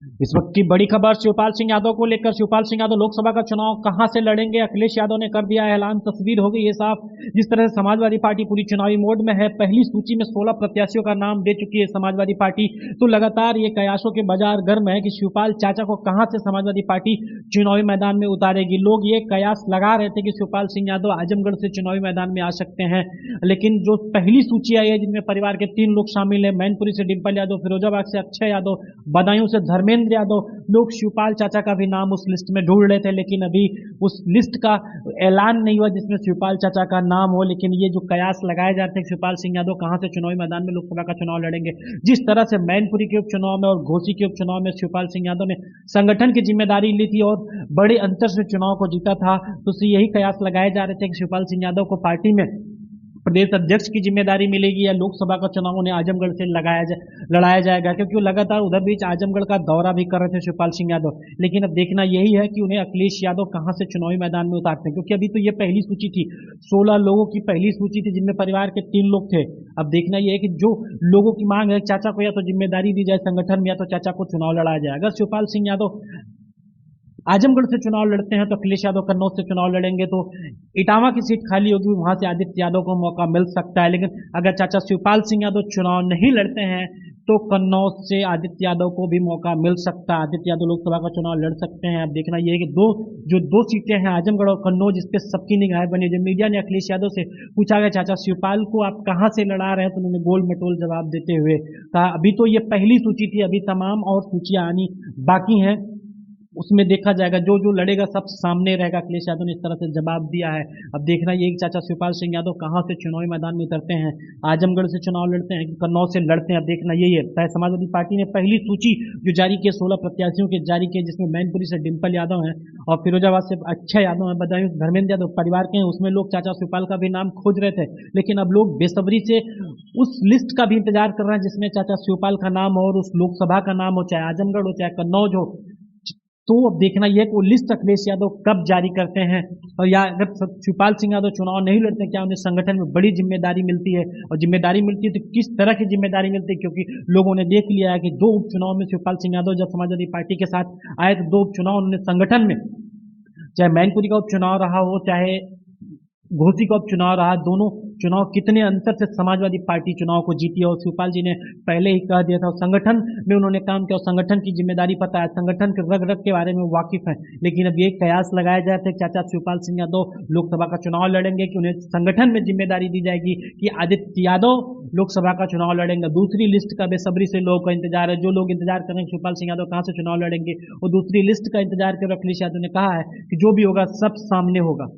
इस वक्त की बड़ी खबर शिवपाल सिंह यादव को लेकर। शिवपाल सिंह यादव लोकसभा का चुनाव कहां से लड़ेंगे, अखिलेश यादव ने कर दिया ऐलान। तस्वीर हो गई ये साफ। जिस तरह से समाजवादी पार्टी पूरी चुनावी मोड में है, पहली सूची में 16 प्रत्याशियों का नाम दे चुकी है समाजवादी पार्टी, तो लगातार ये कयासों के बाजार गर्म है कि शिवपाल चाचा को कहां से समाजवादी पार्टी चुनावी मैदान में उतारेगी। लोग ये कयास लगा रहे थे कि शिवपाल सिंह यादव आजमगढ़ से चुनावी मैदान में आ सकते हैं, लेकिन जो पहली सूची आई है जिनमें परिवार के 3 लोग शामिल हैं, मैनपुरी से डिंपल यादव, फिरोजाबाद से अक्षय यादव, बदायूं से धर्मेंद्र यादव, लोग शिवपाल चाचा का भी नाम उस लिस्ट में ढूंढ रहे थे, लेकिन अभी उस लिस्ट का ऐलान नहीं हुआ जिसमें शिवपाल चाचा का नाम हो। लेकिन ये जो कयास लगाए जाते हैं शिवपाल सिंह यादव कहां से चुनावी मैदान में लोकसभा का चुनाव लड़ेंगे, जिस तरह से मैनपुरी के उपचुनाव में और घोसी के उपचुनाव में शिवपाल सिंह यादव ने संगठन की जिम्मेदारी ली थी और बड़े अंतर से चुनाव को जीता था, तो यही कयास लगाए जा रहे थे कि शिवपाल सिंह यादव को पार्टी में प्रदेश अध्यक्ष की जिम्मेदारी मिलेगी या लोकसभा का चुनाव उन्हें आजमगढ़ से लड़ाया जाएगा, क्योंकि वो लगातार उधर बीच आजमगढ़ का दौरा भी कर रहे थे शिवपाल सिंह यादव। लेकिन अब देखना यही है कि उन्हें अखिलेश यादव कहां से चुनावी मैदान में उतारते हैं, क्योंकि अभी तो ये पहली सूची थी, 16 लोगों की पहली सूची थी जिनमें परिवार के 3 लोग थे। अब देखना यह है कि जो लोगों की मांग है, चाचा को या तो जिम्मेदारी दी जाए संगठन में या तो चाचा को चुनाव लड़ाया जाए। अगर शिवपाल सिंह यादव आजमगढ़ से चुनाव लड़ते हैं तो अखिलेश यादव कन्नौज से चुनाव लड़ेंगे, तो इटावा की सीट खाली होगी, वहां से आदित्य यादव को मौका मिल सकता है। लेकिन अगर चाचा शिवपाल सिंह यादव चुनाव नहीं लड़ते हैं तो कन्नौज से आदित्य यादव को भी मौका मिल सकता है, आदित्य यादव लोकसभा का चुनाव लड़ सकते हैं। अब देखना यह है कि दो सीटें हैं आजमगढ़ और कन्नौज, इस पर सबकी निगाहें बनी। जब मीडिया ने अखिलेश यादव से पूछा गया चाचा शिवपाल को आप कहां से लड़ा रहे हैं, तो उन्होंने गोल मटोल जवाब देते हुए कहा अभी तो ये पहली सूची थी, अभी तमाम और सूचियां आनी बाकी हैं, उसमें देखा जाएगा, जो जो लड़ेगा सब सामने रहेगा। अखिलेश यादव ने इस तरह से जवाब दिया है। अब देखना ये कि चाचा शिवपाल सिंह यादव कहां से चुनावी मैदान में उतरते हैं, आजमगढ़ से चुनाव लड़ते हैं कि कन्नौज से लड़ते हैं। अब देखना यही है। समाजवादी पार्टी ने पहली सूची जो जारी की 16 प्रत्याशियों की जारी की, जिसमें मैनपुरी से डिंपल यादव हैं और फिरोजाबाद से अक्षय यादव हैं, बदायूं धर्मेंद्र यादव परिवार के हैं, उसमें लोग चाचा शिवपाल का भी नाम खोज रहे थे। लेकिन अब लोग बेसब्री से उस लिस्ट का भी इंतजार कर रहे हैं जिसमें चाचा शिवपाल का नाम हो और उस लोकसभा का नाम हो, चाहे आजमगढ़ हो चाहे कन्नौज हो। तो अब देखना यह कि वो लिस्ट अखिलेश यादव कब जारी करते हैं, और या अगर शिवपाल सिंह यादव चुनाव नहीं लड़ते क्या उन्हें संगठन में बड़ी जिम्मेदारी मिलती है, और जिम्मेदारी मिलती है तो किस तरह की जिम्मेदारी मिलती है, क्योंकि लोगों ने देख लिया है कि 2 उपचुनाव में शिवपाल सिंह यादव जब समाजवादी पार्टी के साथ आए तो 2 उपचुनाव उन्होंने संगठन में, चाहे मैनपुरी का उपचुनाव रहा हो चाहे घोसी का उपचुनाव रहा, दोनों चुनाव कितने अंतर से समाजवादी पार्टी चुनाव को जीती है। और शिवपाल जी ने पहले ही कह दिया था, संगठन में उन्होंने काम किया और संगठन की जिम्मेदारी पता है, संगठन के रग रग के बारे में वाकिफ है। लेकिन अब ये कयास लगाया जाए थे चाचा शिवपाल सिंह यादव लोकसभा का चुनाव लड़ेंगे कि उन्हें संगठन में जिम्मेदारी दी जाएगी कि आदित्य यादव लोकसभा का चुनाव लड़ेंगे। दूसरी लिस्ट का बेसब्री से लोगों का इंतजार है, जो लोग इंतजार कर रहे हैं शिवपाल सिंह यादव कहां से चुनाव लड़ेंगे, और दूसरी लिस्ट का इंतजार कर अखिलेश यादव ने कहा है कि जो भी होगा सब सामने होगा।